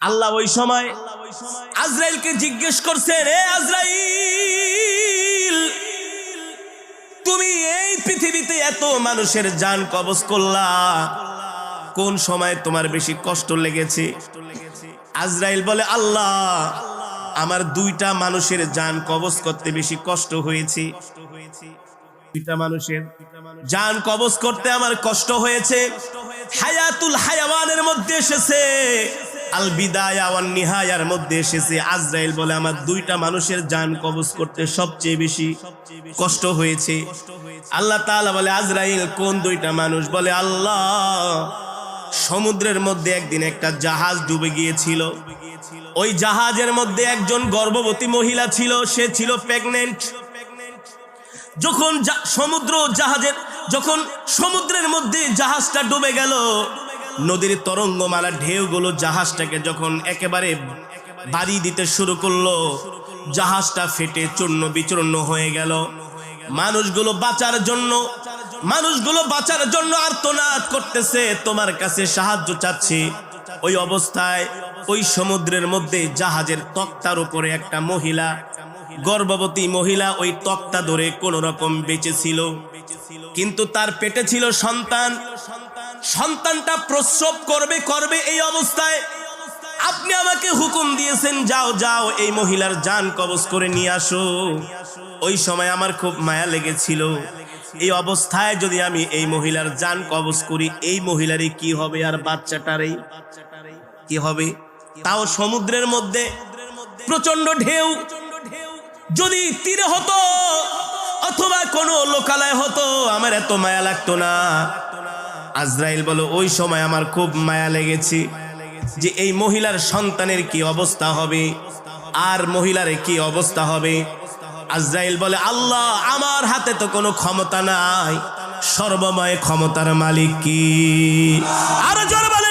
আল্লাহ ওই সময় আজরাইলকে জিজ্ঞেস করছেন, হে আজরাইল, তুমি এই পৃথিবীতে এত মানুষের জান কবজ করলা, কোন সময় তোমার বেশি কষ্ট লেগেছে? আজরাইল বলে, আল্লাহ, আমার দুইটা মানুষের জান কবজ করতে বেশি কষ্ট হয়েছে। দুইটা মানুষের জান কবজ করতে আমার কষ্ট হয়েছে। হায়াতুল হায়াওয়ানের মধ্যে এসেছে, আল বিদায়া ওয়ান নিহায়ার মধ্যে এসেছে। আজরাইল বলে, আমার দুইটা মানুষের জান কবজ করতে সবচেয়ে বেশি কষ্ট হয়েছে। আল্লাহ তাআলা বলে, আজরাইল, কোন দুইটা মানুষ? বলে, আল্লাহ, সমুদ্রের মধ্যে একদিন একটা জাহাজ ডুবে গিয়েছিল। ওই জাহাজের মধ্যে একজন গর্ভবতী মহিলা ছিল, সে ছিল প্রেগন্যান্ট। যখন সমুদ্রের মধ্যে জাহাজটা ডুবে গেল, নদীর তরঙ্গমালা ঢেউগুলো জাহাজটাকে যখন একেবারে বাড়ি দিতে শুরু করলো, জাহাজটা ফেটে চূর্ণ বিচূর্ণ হয়ে গেল। মানুষগুলো বাঁচার জন্য আর্তনাদ করতেছে, তোমার কাছে সাহায্য চাচ্ছে। ওই অবস্থায় ওই সমুদ্রের মধ্যে জাহাজের তক্তার উপরে একটা মহিলা, গর্ভবতী মহিলা, ওই তক্তা ধরে কোন রকম বেঁচে ছিল। কিন্তু তার পেটে ছিল সন্তান। সন্তানটা প্রসব করবে। এই অবস্থায় আপনি আমাকে হুকুম দিয়েছেন, যাও এই মহিলার জান কবজ করে নিয়ে আসো। ওই সময় আমার খুব মায়া লেগেছিল, এই অবস্থায় যদি আমি এই মহিলার জান কবজ করি, এই মহিলারই কি হবে আর বাচ্চাটারই কি হবে? তাও সমুদ্রের মধ্যে প্রচন্ড ঢেউ। যদি তীরে হতো অথবা কোনো লোকালয় হতো, আমার এত মায়া লাগতো না। আজরাইল বলে, ওই সময় আমার খুব মায়া লেগেছে যে এই মহিলার সন্তানের কি অবস্থা হবে আর মহিলার কি অবস্থা হবে। আজরাইল বলে, আল্লাহ, আমার হাতে তো কোনো ক্ষমতা নাই, সর্বময় ক্ষমতার মালিক কি? আরো জোরে বলেন।